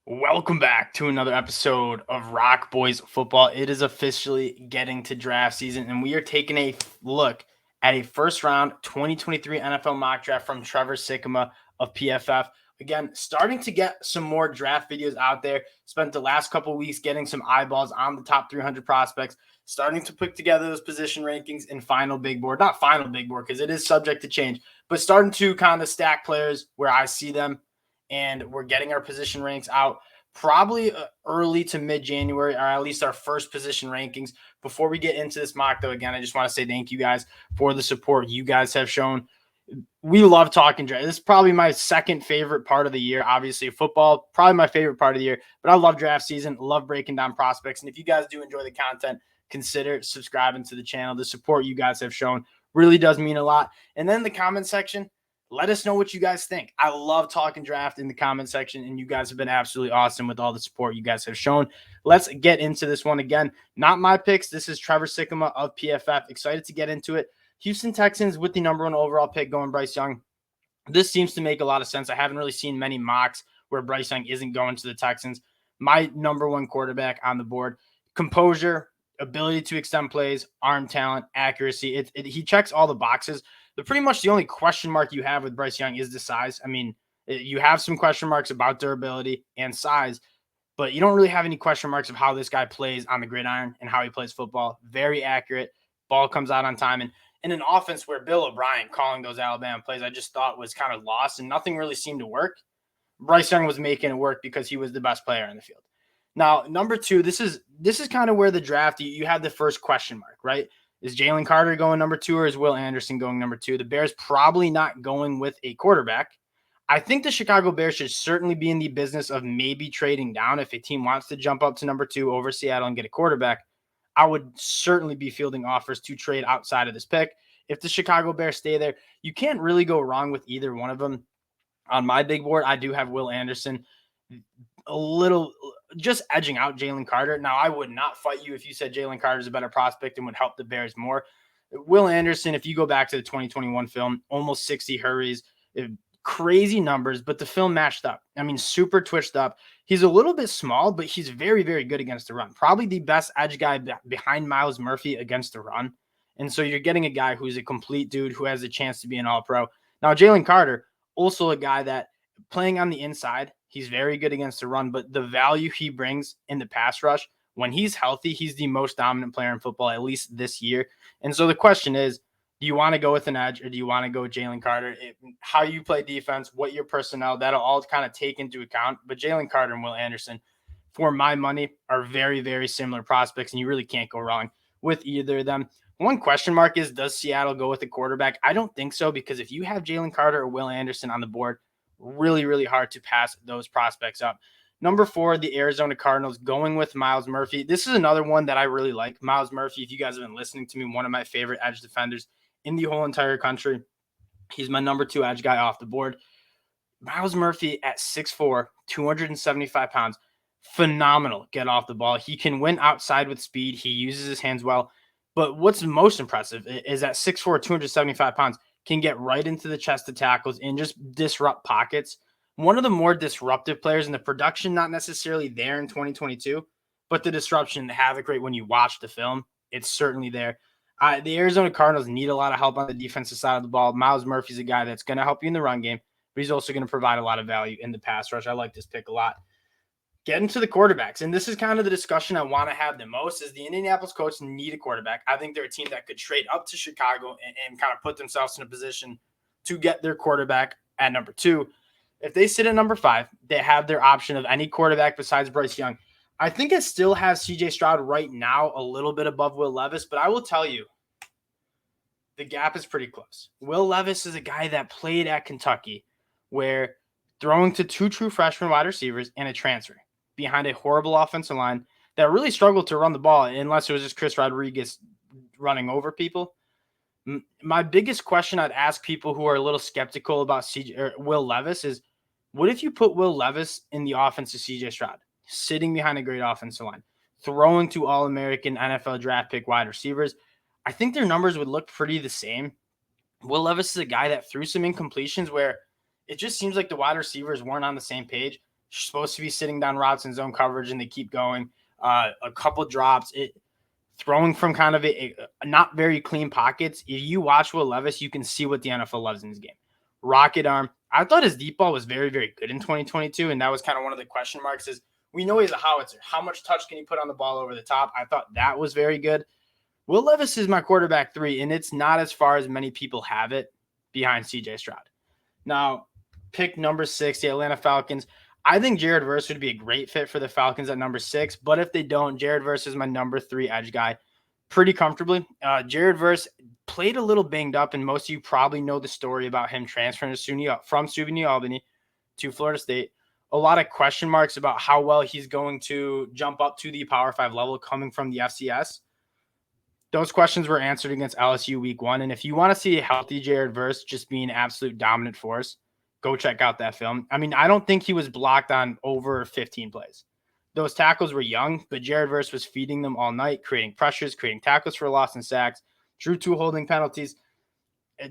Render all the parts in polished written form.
Welcome back to another episode of ROC Boys Football. It is officially getting to draft season, and we are taking a look at a first round 2023 NFL mock draft from Trevor Sikkema of PFF. Again, starting to get some more draft videos out there. Spent the last couple of weeks getting some eyeballs on the top 300 prospects, starting to put together those position rankings in final big board. Not final big board because it is subject to change, but starting to kind of stack players where I see them. And we're getting our position ranks out probably early to mid-January, or at least our first position rankings. Before we get into this mock, though, again, I just want to say thank you guys for the support you guys have shown. We love talking draft. This is probably my second favorite part of the year. Obviously, football, probably my favorite part of the year. But I love draft season, love breaking down prospects. And if you guys do enjoy the content, consider subscribing to the channel. The support you guys have shown really does mean a lot. And then the comment section, let us know what you guys think. I love talking draft in the comment section, and you guys have been absolutely awesome with all the support you guys have shown. Let's get into this one again. Not my picks. This is Trevor Sikkema of PFF. Excited to get into it. Houston Texans with the number one overall pick going Bryce Young. This seems to make a lot of sense. I haven't really seen many mocks where Bryce Young isn't going to the Texans. My number one quarterback on the board. Composure, ability to extend plays, arm talent, accuracy. He checks all the boxes. Pretty much the only question mark you have with Bryce Young is the size. I mean, you have some question marks about durability and size, but you don't really have any question marks of how this guy plays on the gridiron and how he plays football. Very accurate. Ball comes out on time. And in an offense where Bill O'Brien calling those Alabama plays, I just thought was kind of lost and nothing really seemed to work. Bryce Young was making it work because he was the best player in the field. Now, number two, this is kind of where the draft, you had the first question mark, right? Is Jalen Carter going number two, or is Will Anderson going number two? The Bears probably not going with a quarterback. I think the Chicago Bears should certainly be in the business of maybe trading down if a team wants to jump up to number two over Seattle and get a quarterback. I would certainly be fielding offers to trade outside of this pick. If the Chicago Bears stay there, you can't really go wrong with either one of them. On my big board, I do have Will Anderson a little just edging out Jalen Carter. Now, I would not fight you if you said Jalen Carter is a better prospect and would help the Bears more. Will Anderson, if you go back to the 2021 film, almost 60 hurries, crazy numbers, but the film matched up. I mean, super twitched up. He's a little bit small, but he's very, very good against the run. Probably the best edge guy behind Myles Murphy against the run. And so you're getting a guy who's a complete dude who has a chance to be an all-pro. Now, Jalen Carter, also a guy that playing on the inside, he's very good against the run, but the value he brings in the pass rush, when he's healthy, he's the most dominant player in football, at least this year. And so the question is, do you want to go with an edge or do you want to go with Jalen Carter? How you play defense, what your personnel, that'll all kind of take into account. But Jalen Carter and Will Anderson, for my money, are very, very similar prospects, and you really can't go wrong with either of them. One question mark is, does Seattle go with a quarterback? I don't think so, because if you have Jalen Carter or Will Anderson on the board, really, really hard to pass those prospects up. Number four, the Arizona Cardinals going with Myles Murphy. This is another one that I really like. Myles Murphy, if you guys have been listening to me, one of my favorite edge defenders in the whole entire country. He's my number two edge guy off the board. Myles Murphy at 6'4", 275 pounds. Phenomenal get off the ball. He can win outside with speed. He uses his hands well. But what's most impressive is at 6'4", 275 pounds, can get right into the chest of tackles and just disrupt pockets. One of the more disruptive players in the production, not necessarily there in 2022, but the disruption, the havoc rate when you watch the film, it's certainly there. The Arizona Cardinals need a lot of help on the defensive side of the ball. Myles Murphy's a guy that's going to help you in the run game, but he's also going to provide a lot of value in the pass rush. I like this pick a lot. Getting to the quarterbacks, and this is kind of the discussion I want to have the most, is the Indianapolis Colts need a quarterback. I think they're a team that could trade up to Chicago and kind of put themselves in a position to get their quarterback at number two. If they sit at number five, they have their option of any quarterback besides Bryce Young. I think it still has C.J. Stroud right now a little bit above Will Levis, but I will tell you, the gap is pretty close. Will Levis is a guy that played at Kentucky, where throwing to two true freshman wide receivers and a transfer behind a horrible offensive line that really struggled to run the ball unless it was just Chris Rodriguez running over people. My biggest question I'd ask people who are a little skeptical about Will Levis is, what if you put Will Levis in the offense of C.J. Stroud, sitting behind a great offensive line, throwing to All-American NFL draft pick wide receivers? I think their numbers would look pretty the same. Will Levis is a guy that threw some incompletions where it just seems like the wide receivers weren't on the same page. supposed to be sitting down routes in zone coverage, and they keep going. A couple drops. Throwing from kind of a not very clean pockets. If you watch Will Levis, you can see what the NFL loves in his game. Rocket arm. I thought his deep ball was very, very good in 2022, and that was kind of one of the question marks is we know he's a howitzer. How much touch can he put on the ball over the top? I thought that was very good. Will Levis is my quarterback 3, and it's not as far as many people have it behind CJ Stroud. Now, pick number 6, the Atlanta Falcons. I think Jared Verse would be a great fit for the Falcons at number 6, but if they don't, Jared Verse is my number 3 edge guy pretty comfortably. Jared Verse played a little banged up, and most of you probably know the story about him transferring from SUNY Albany to Florida State. A lot of question marks about how well he's going to jump up to the Power 5 level coming from the FCS. Those questions were answered against LSU week 1. And if you want to see a healthy Jared Verse just being an absolute dominant force, go check out that film. I mean, I don't think he was blocked on over 15 plays. Those tackles were young, but Jared Verse was feeding them all night, creating pressures, creating tackles for loss and sacks, drew 2 holding penalties.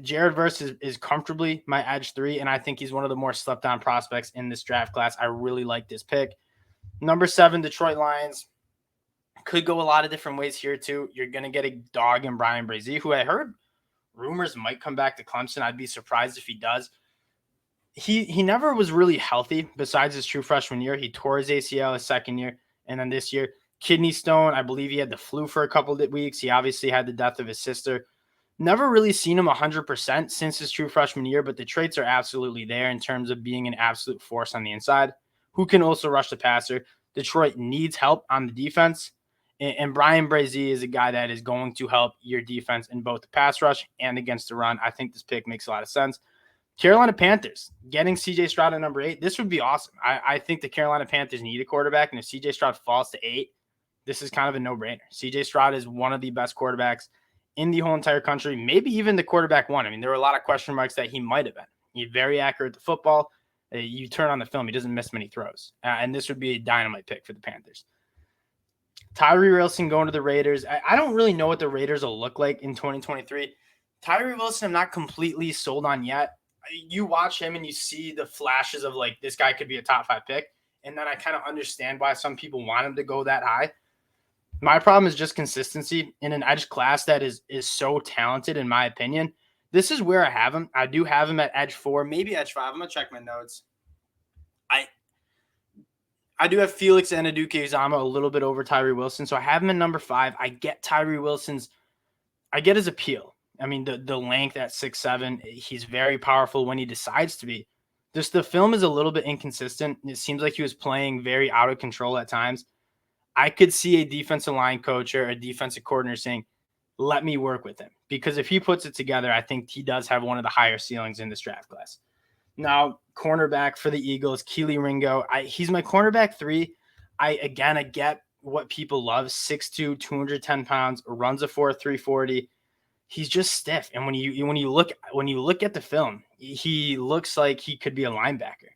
Jared Verse is comfortably my edge 3, and I think he's one of the more slept-on prospects in this draft class. I really like this pick. Number 7, Detroit Lions. Could go a lot of different ways here, too. You're going to get a dog in Bryan Bresee, who I heard rumors might come back to Clemson. I'd be surprised if he does. He never was really healthy besides his true freshman year. He tore his ACL his second year, and then this year, kidney stone. I believe he had the flu for a couple of weeks. He obviously had the death of his sister. Never really seen him 100% since his true freshman year, but the traits are absolutely there in terms of being an absolute force on the inside, who can also rush the passer. Detroit needs help on the defense. And Bryan Bresee is a guy that is going to help your defense in both the pass rush and against the run. I think this pick makes a lot of sense. Carolina Panthers, getting CJ Stroud at number 8, this would be awesome. I think the Carolina Panthers need a quarterback, and if CJ Stroud falls to 8, this is kind of a no-brainer. CJ Stroud is one of the best quarterbacks in the whole entire country, maybe even the quarterback 1. I mean, there were a lot of question marks that he might have been. He's very accurate to football. You turn on the film, he doesn't miss many throws. And this would be a dynamite pick for the Panthers. Tyree Wilson going to the Raiders. I don't really know what the Raiders will look like in 2023. Tyree Wilson, I'm not completely sold on yet. You watch him and you see the flashes of like, this guy could be a top 5 pick. And then I kind of understand why some people want him to go that high. My problem is just consistency in an edge class that is so talented, in my opinion. This is where I have him. I do have him at edge 4, maybe edge 5. I'm going to check my notes. I do have Felix Anudike-Uzomah a little bit over Tyree Wilson, so I have him in number 5. I get Tyree Wilson's – I get his appeal. I mean, the length at 6'7", he's very powerful when he decides to be. Just the film is a little bit inconsistent. It seems like he was playing very out of control at times. I could see a defensive line coach or a defensive coordinator saying, let me work with him. Because if he puts it together, I think he does have one of the higher ceilings in this draft class. Now, cornerback for the Eagles, Kelee Ringo. He's my cornerback 3. I get what people love. 6'2", 210 pounds, runs a 4.340. He's just stiff. And when you look at the film, he looks like he could be a linebacker.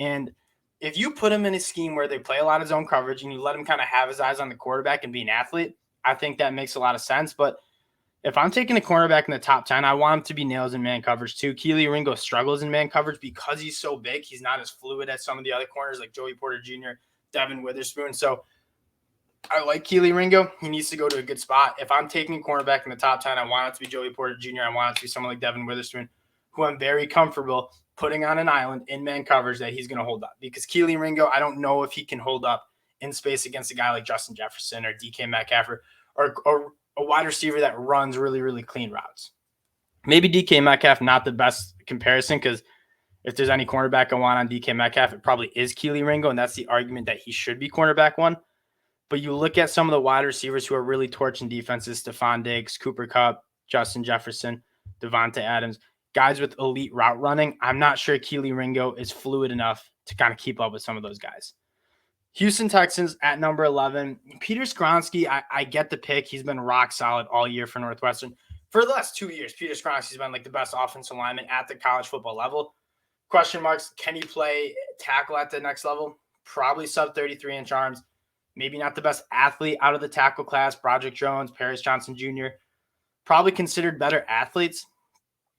And if you put him in a scheme where they play a lot of zone coverage and you let him kind of have his eyes on the quarterback and be an athlete, I think that makes a lot of sense. But if I'm taking a cornerback in the top 10, I want him to be nails in man coverage too. Kelee Ringo struggles in man coverage because he's so big. He's not as fluid as some of the other corners like Joey Porter Jr., Devin Witherspoon. So I like Kelee Ringo. He needs to go to a good spot. If I'm taking a cornerback in the top 10, I want it to be Joey Porter Jr. I want it to be someone like Devin Witherspoon, who I'm very comfortable putting on an island in man coverage that he's going to hold up. Because Kelee Ringo, I don't know if he can hold up in space against a guy like Justin Jefferson or DK Metcalf or a wide receiver that runs really, really clean routes. Maybe DK Metcalf, not the best comparison, because if there's any cornerback I want on DK Metcalf, it probably is Kelee Ringo, and that's the argument that he should be cornerback 1. But you look at some of the wide receivers who are really torching defenses, Stephon Diggs, Cooper Kupp, Justin Jefferson, Devontae Adams, guys with elite route running. I'm not sure Kelee Ringo is fluid enough to kind of keep up with some of those guys. Houston Texans at number 11. Peter Skoronski, I get the pick. He's been rock solid all year for Northwestern. For the last 2 years, Peter Skoronski's been like the best offensive lineman at the college football level. Question marks, can he play tackle at the next level? Probably sub 33-inch arms. Maybe not the best athlete out of the tackle class. Broderick Jones, Paris Johnson Jr. Probably considered better athletes.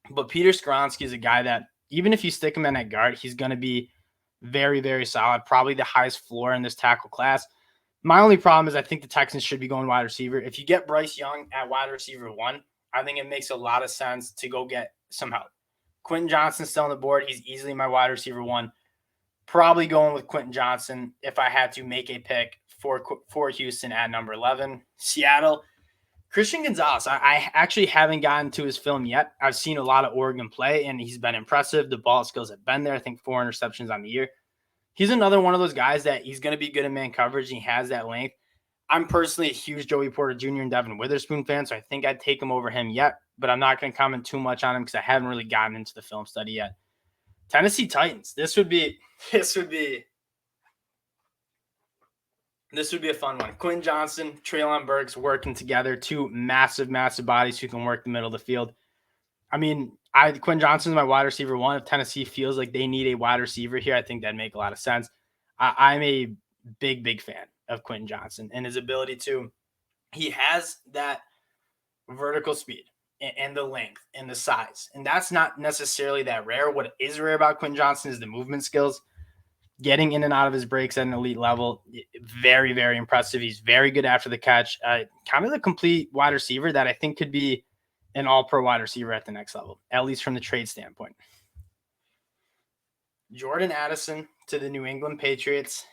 But Peter Skoronski is a guy that even if you stick him in at guard, he's going to be Very, very solid. Probably the highest floor in this tackle class. My only problem is I think the Texans should be going wide receiver. If you get Bryce Young at wide receiver 1, I think it makes a lot of sense to go get some help. Quentin Johnston's still on the board. He's easily my wide receiver 1. Probably going with Quentin Johnston if I had to make a pick for Houston at number 11. Seattle, Christian Gonzalez. I actually haven't gotten to his film yet. I've seen a lot of Oregon play, and he's been impressive. The ball skills have been there. I think 4 interceptions on the year. He's another one of those guys that he's going to be good in man coverage, and he has that length. I'm personally a huge Joey Porter Jr. and Devin Witherspoon fan, so I think I'd take him over him yet, but I'm not going to comment too much on him because I haven't really gotten into the film study yet. Tennessee Titans. This would be a fun one. Quentin Johnston, Treylon Burks working together, 2 massive bodies who can work the middle of the field. I mean, Quentin Johnston is my wide receiver 1. If Tennessee feels like they need a wide receiver here, I think that'd make a lot of sense. I'm a big fan of Quentin Johnston and his ability he has that vertical speed and the length and the size. And that's not necessarily that rare. What is rare about Quentin Johnston is the movement skills, getting in and out of his breaks at an elite level. Very, very impressive. He's very good after the catch. Kind of the complete wide receiver that I think could be an all-pro wide receiver at the next level, at least from the trade standpoint. Jordan Addison to the New England Patriots.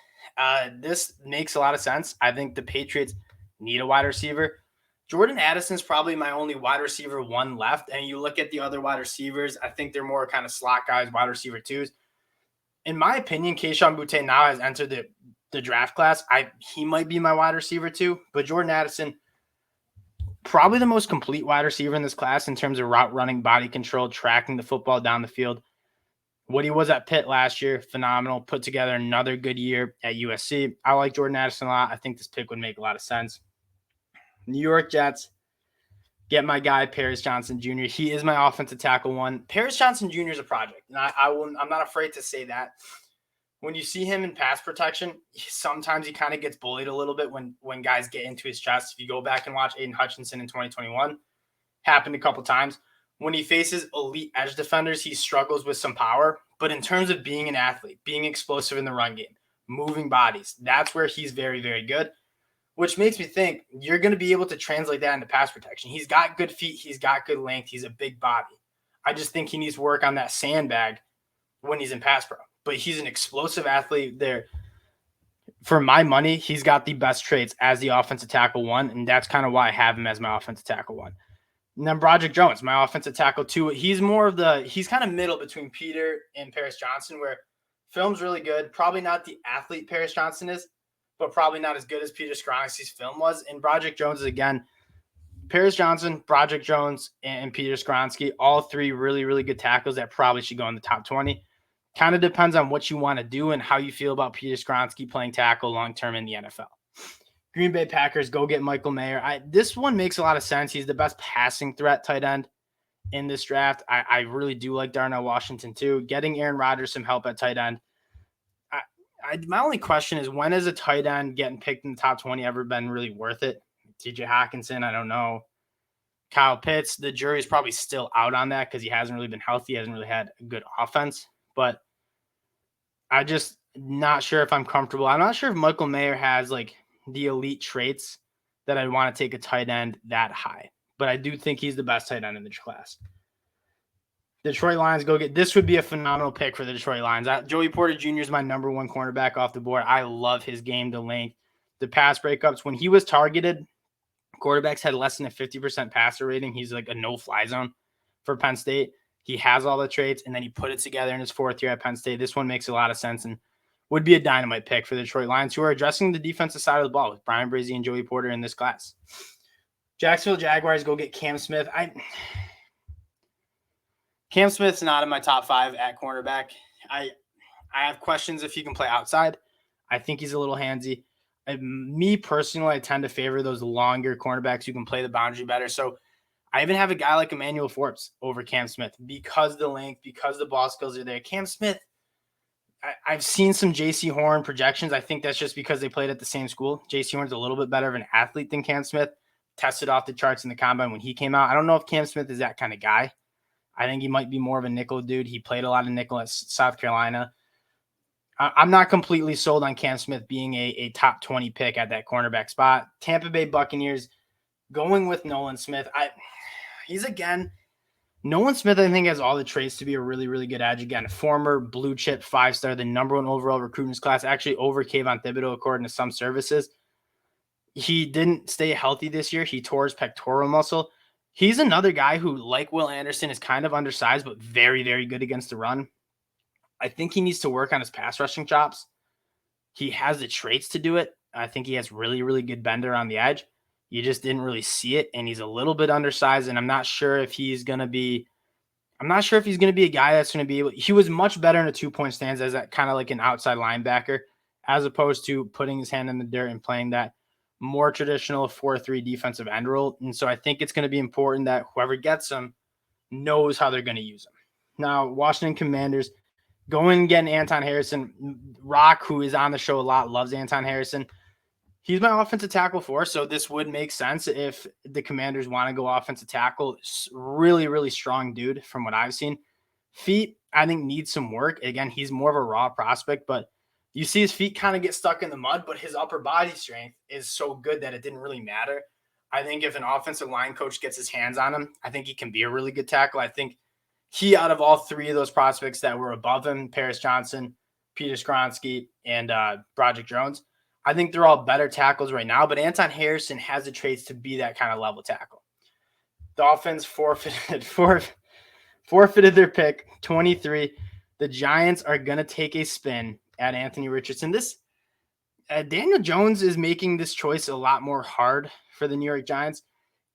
This makes a lot of sense. I think the Patriots need a wide receiver. Jordan Addison's probably my only wide receiver 1 left. And you look at the other wide receivers, I think they're more kind of slot guys, wide receiver 2s. In my opinion, Kayshon Boutte now has entered the draft class. He might be my wide receiver 2, but Jordan Addison, probably the most complete wide receiver in this class in terms of route running, body control, tracking the football down the field. What he was at Pitt last year, phenomenal. Put together another good year at USC. I like Jordan Addison a lot. I think this pick would make a lot of sense. New York Jets, get my guy, Paris Johnson Jr. He is my offensive tackle 1. Paris Johnson Jr. is a project, and I'm not afraid to say that. When you see him in pass protection, sometimes he kind of gets bullied a little bit when guys get into his chest. If you go back and watch Aiden Hutchinson in 2021, happened a couple times. When he faces elite edge defenders, he struggles with some power. But in terms of being an athlete, being explosive in the run game, moving bodies, that's where he's very, very good, which makes me think you're going to be able to translate that into pass protection. He's got good feet. He's got good length. He's a big body. I just think he needs to work on that sandbag when he's in pass pro. But he's an explosive athlete there. For my money, he's got the best traits as the offensive tackle 1, and that's kind of why I have him as my offensive tackle 1. And then Broderick Jones, my offensive tackle 2. He's kind of middle between Peter and Paris Johnson, where film's really good. Probably not the athlete Paris Johnson is, but probably not as good as Peter Skoronski's film was. And Broderick Jones is, again, Paris Johnson, Broderick Jones, and Peter Skoronski, all 3 really, really good tackles that probably should go in the top 20. Kind of depends on what you want to do and how you feel about Peter Skoronski playing tackle long-term in the NFL. Green Bay Packers, go get Michael Mayer. This one makes a lot of sense. He's the best passing threat tight end in this draft. I really do like Darnell Washington too. Getting Aaron Rodgers some help at tight end. My only question is, when has a tight end getting picked in the top 20 ever been really worth it? TJ Hawkinson, I don't know. Kyle Pitts, the jury's probably still out on that because he hasn't really been healthy. He hasn't really had a good offense. But I just not sure if I'm comfortable. I'm not sure if Michael Mayer has like the elite traits that I'd want to take a tight end that high. But I do think he's the best tight end in the class. Detroit Lions, go get – this would be a phenomenal pick for the Detroit Lions. Joey Porter Jr. is my number 1 cornerback off the board. I love his game, the length, the pass breakups. When he was targeted, quarterbacks had less than a 50% passer rating. He's like a no-fly zone for Penn State. He has all the traits, and then he put it together in his 4th year at Penn State. This one makes a lot of sense and would be a dynamite pick for the Detroit Lions, who are addressing the defensive side of the ball with Bryan Bresee and Joey Porter in this class. Jacksonville Jaguars, go get Cam Smith. Cam Smith's not in my top 5 at cornerback. I have questions if he can play outside. I think he's a little handsy. Me personally, I tend to favor those longer cornerbacks who can play the boundary better. So I even have a guy like Emmanuel Forbes over Cam Smith because the length, because the ball skills are there. Cam Smith, I've seen some J.C. Horn projections. I think that's just because they played at the same school. J.C. Horn's a little bit better of an athlete than Cam Smith. Tested off the charts in the combine when he came out. I don't know if Cam Smith is that kind of guy. I think he might be more of a nickel dude. He played a lot of nickel at South Carolina. I'm not completely sold on Cam Smith being a top 20 pick at that cornerback spot. Tampa Bay Buccaneers going with Nolan Smith. Nolan Smith, I think, has all the traits to be a really, really good edge. Again, former blue chip 5-star, the number 1 overall recruit in his class, actually over Kayvon Thibodeau, according to some services. He didn't stay healthy this year. He tore his pectoral muscle. He's another guy who, like Will Anderson, is kind of undersized, but very, very good against the run. I think he needs to work on his pass rushing chops. He has the traits to do it. I think he has really, really good bender on the edge. You just didn't really see it, and he's a little bit undersized, and I'm not sure if he's going to be a guy that's going to be able – he was much better in a 2-point stance as that kind of like an outside linebacker as opposed to putting his hand in the dirt and playing that more traditional 4-3 defensive end role. And so I think it's going to be important that whoever gets him knows how they're going to use him. Now, Washington Commanders – going and getting Anton Harrison. ROC, who is on the show a lot, loves Anton Harrison. He's my offensive tackle for, so this would make sense if the Commanders want to go offensive tackle. Really, really strong dude from what I've seen. Feet, I think, needs some work. Again, he's more of a raw prospect, but you see his feet kind of get stuck in the mud, but his upper body strength is so good that it didn't really matter. I think if an offensive line coach gets his hands on him, I think he can be a really good tackle. I think he, out of all 3 of those prospects that were above him, Paris Johnson, Peter Skoronski, and Broderick Jones, I think they're all better tackles right now, but Anton Harrison has the traits to be that kind of level tackle. Dolphins forfeited their pick, 23. The Giants are going to take a spin at Anthony Richardson. Daniel Jones is making this choice a lot more hard for the New York Giants.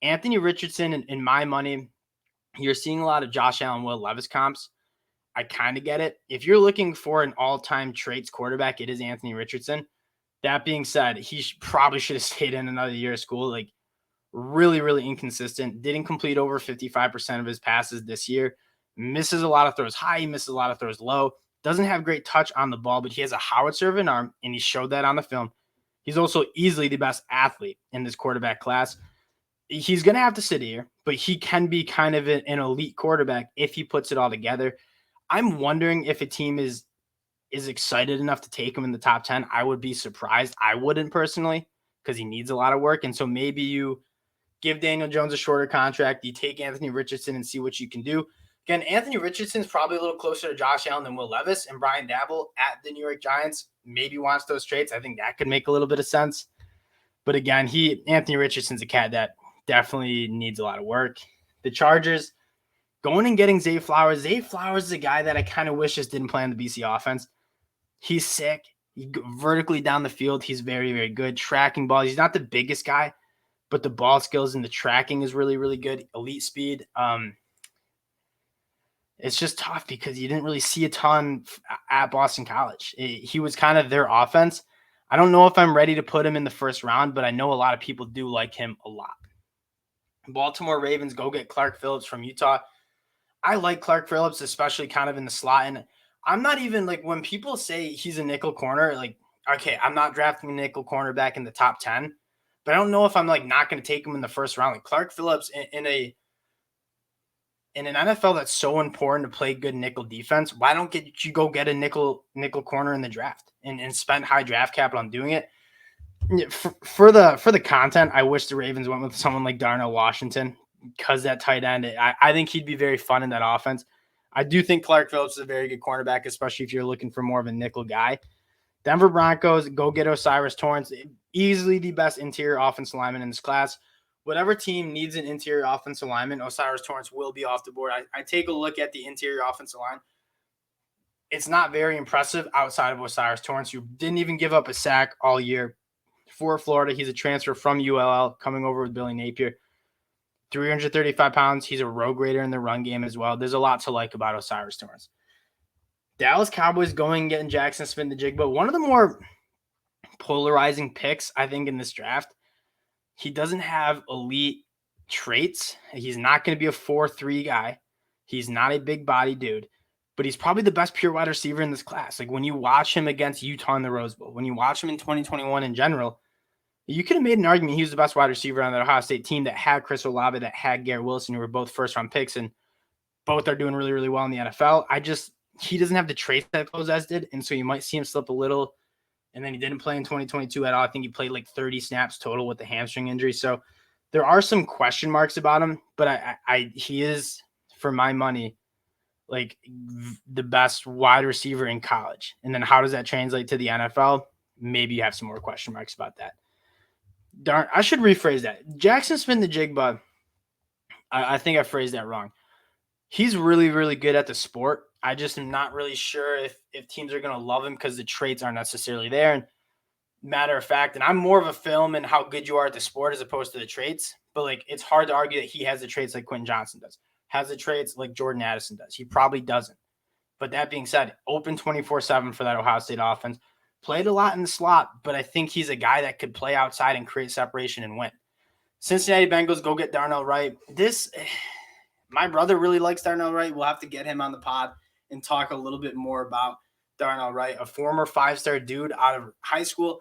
Anthony Richardson, in my money, you're seeing a lot of Josh Allen, Will Levis comps. I kind of get it. If you're looking for an all-time traits quarterback, it is Anthony Richardson. That being said, he probably should have stayed in another year of school. Like, really, really inconsistent. Didn't complete over 55% of his passes this year. Misses a lot of throws high. He misses a lot of throws low. Doesn't have great touch on the ball, but he has a howitzer of an arm, and he showed that on the film. He's also easily the best athlete in this quarterback class. He's going to have to sit here, but he can be kind of an elite quarterback if he puts it all together. I'm wondering if a team is excited enough to take him in the top 10. I would be surprised. I wouldn't personally, because he needs a lot of work. And so maybe you give Daniel Jones a shorter contract. You take Anthony Richardson and see what you can do. Again, Anthony Richardson's probably a little closer to Josh Allen than Will Levis, and Brian Daboll at the New York Giants maybe wants those traits. I think that could make a little bit of sense. But again, Anthony Richardson's a cat that definitely needs a lot of work. The Chargers going and getting Zay Flowers. Zay Flowers is a guy that I kind of wish just didn't play on the BC offense. He's sick. Vertically down the field, he's very, very good. Tracking balls. He's not the biggest guy, but the ball skills and the tracking is really, really good. Elite speed. It's just tough because you didn't really see a ton at Boston College. He was kind of their offense. I don't know if I'm ready to put him in the first round, but I know a lot of people do like him a lot. Baltimore Ravens go get Clark Phillips from Utah. I like Clark Phillips, especially kind of in the slot. And I'm not even like, when people say he's a nickel corner, like, okay, I'm not drafting a nickel cornerback in the top 10, but I don't know if I'm like not going to take him in the first round. Like Clark Phillips in an NFL that's so important to play good nickel defense, why don't you go get a nickel corner in the draft and spend high draft capital on doing it? For the content, I wish the Ravens went with someone like Darnell Washington, because that tight end, I think he'd be very fun in that offense. I do think Clark Phillips is a very good cornerback, especially if you're looking for more of a nickel guy. Denver Broncos go get O'Cyrus Torrence, easily the best interior offensive lineman in this class. Whatever team needs an interior offensive lineman, O'Cyrus Torrence will be off the board. I take a look at the interior offensive line. It's not very impressive outside of O'Cyrus Torrence, who didn't even give up a sack all year. For Florida, he's a transfer from ULL, coming over with Billy Napier. 335 pounds. He's a road grader in the run game as well. There's a lot to like about O'Cyrus Torrence. Dallas Cowboys going and getting Jackson Smith-Njigba. One of the more polarizing picks, I think, in this draft. He doesn't have elite traits. He's not going to be a 4-3 guy. He's not a big body dude, but he's probably the best pure wide receiver in this class. Like when you watch him against Utah in the Rose Bowl, when you watch him in 2021 in general, you could have made an argument he was the best wide receiver on the Ohio State team that had Chris Olave, that had Garrett Wilson, who were both first-round picks, and both are doing really, really well in the NFL. he doesn't have the traits that Gonzalez did, and so you might see him slip a little. And then he didn't play in 2022 at all. I think he played like 30 snaps total with the hamstring injury. So there are some question marks about him, but he is, for my money, like the best wide receiver in college. And then how does that translate to the NFL? Maybe you have some more question marks about that. Darn, I should rephrase that. Jackson Smith-Njigba, I think I phrased that wrong. He's really, really good at the sport. I just am not really sure if teams are going to love him because the traits aren't necessarily there. And matter of fact, and I'm more of a film and how good you are at the sport as opposed to the traits. But like, it's hard to argue that he has the traits like Quentin Johnston does, has the traits like Jordan Addison does. He probably doesn't. But that being said, open 24/7 for that Ohio State offense. Played a lot in the slot, but I think he's a guy that could play outside and create separation and win. Cincinnati Bengals, go get Darnell Wright. My brother really likes Darnell Wright. We'll have to get him on the pod and talk a little bit more about Darnell Wright, a former 5-star dude out of high school.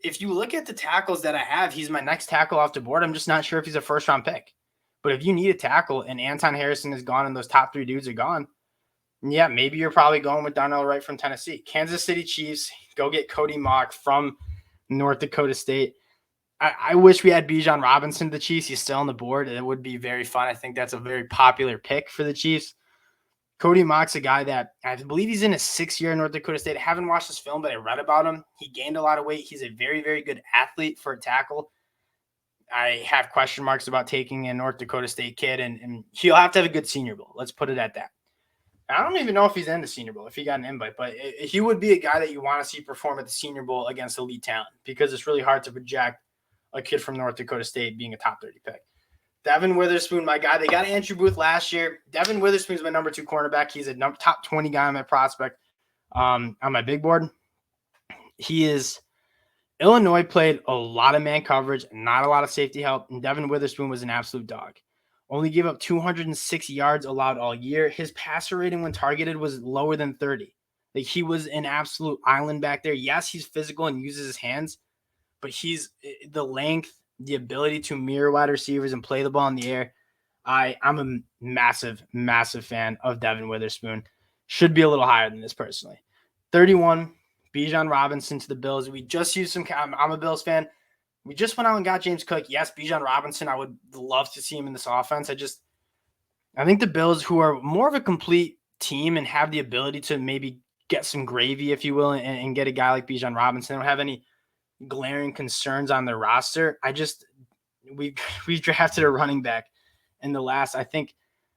If you look at the tackles that I have, he's my next tackle off the board. I'm just not sure if he's a first-round pick. But if you need a tackle and Anton Harrison is gone and those top 3 dudes are gone, yeah, maybe you're probably going with Darnell Wright from Tennessee. Kansas City Chiefs, go get Cody Mock from North Dakota State. I wish we had Bijan Robinson, the Chiefs. He's still on the board. It would be very fun. I think that's a very popular pick for the Chiefs. Cody Mock's a guy that I believe he's in his 6th year in North Dakota State. I haven't watched his film, but I read about him. He gained a lot of weight. He's a very, very good athlete for a tackle. I have question marks about taking a North Dakota State kid, and he'll have to have a good Senior Bowl. Let's put it at that. I don't even know if he's in the Senior Bowl, if he got an invite, but he would be a guy that you want to see perform at the Senior Bowl against elite talent because it's really hard to project a kid from North Dakota State being a top 30 pick. Devin Witherspoon, my guy. They got Andrew Booth last year. Devin Witherspoon's my number 2 cornerback. He's a top 20 guy on my prospect on my big board. Illinois played a lot of man coverage, not a lot of safety help, and Devin Witherspoon was an absolute dog. Only gave up 206 yards allowed all year. His passer rating when targeted was lower than 30. Like, he was an absolute island back there. Yes, he's physical and uses his hands, but he's the length, the ability to mirror wide receivers and play the ball in the air. I'm a massive, massive fan of Devin Witherspoon. Should be a little higher than this personally. 31, Bijan Robinson to the Bills. We just used I'm a Bills fan. We just went out and got James Cook. Yes, Bijan Robinson, I would love to see him in this offense. I think the Bills, who are more of a complete team and have the ability to maybe get some gravy, if you will, and get a guy like Bijan Robinson, they don't have any glaring concerns on their roster. We drafted a running back in the last, I think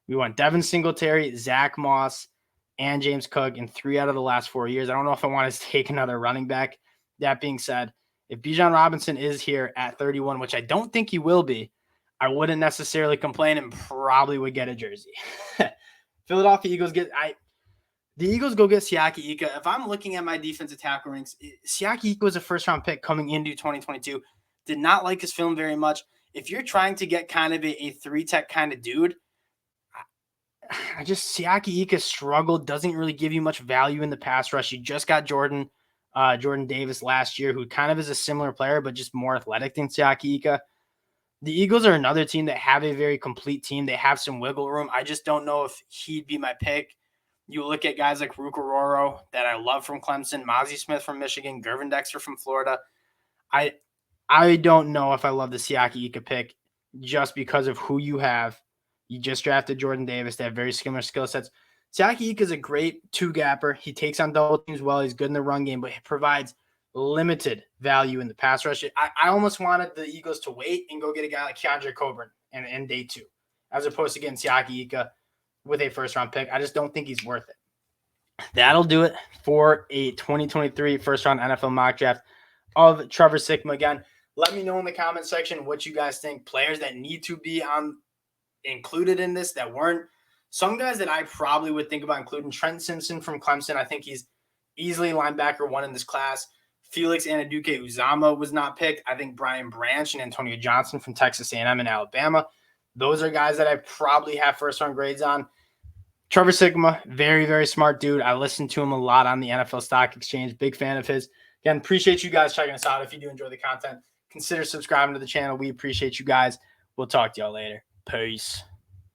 we went Devin Singletary, Zach Moss, and James Cook in 3 out of the last 4 years. I don't know if I want to take another running back. That being said, if Bijan Robinson is here at 31, which I don't think he will be, I wouldn't necessarily complain and probably would get a jersey. Philadelphia Eagles the Eagles go get Siaki Ika. If I'm looking at my defensive tackle ranks, Siaki Ika was a first-round pick coming into 2022. Did not like his film very much. If you're trying to get kind of a 3-tech kind of dude, Siaki Ika struggled, doesn't really give you much value in the pass rush. You just got Jordan Davis last year, who kind of is a similar player, but just more athletic than Siaki Ika. The Eagles are another team that have a very complete team. They have some wiggle room. I just don't know if he'd be my pick. You look at guys like Rukaroro that I love from Clemson, Mozzie Smith from Michigan, Gervin Dexter from Florida. I don't know if I love the Siaki Ika pick just because of who you have. You just drafted Jordan Davis. They have very similar skill sets. Siaki Ika is a great 2-gapper. He takes on double teams well. He's good in the run game, but he provides limited value in the pass rush. I almost wanted the Eagles to wait and go get a guy like Keandre Coburn in day 2, as opposed to getting Siaki Ika with a first-round pick. I just don't think he's worth it. That'll do it for a 2023 first-round NFL mock draft of Trevor Sikkema. Again, let me know in the comment section what you guys think. Players that need to be included in this that weren't. Some guys that I probably would think about including: Trent Simpson from Clemson. I think he's easily linebacker 1 in this class. Felix Anaduke-Uzama was not picked. I think Brian Branch and Antonio Johnson from Texas A&M and Alabama. Those are guys that I probably have first-round grades on. Trevor Sikkema, very, very smart dude. I listen to him a lot on the NFL Stock Exchange. Big fan of his. Again, appreciate you guys checking us out. If you do enjoy the content, consider subscribing to the channel. We appreciate you guys. We'll talk to y'all later. Peace.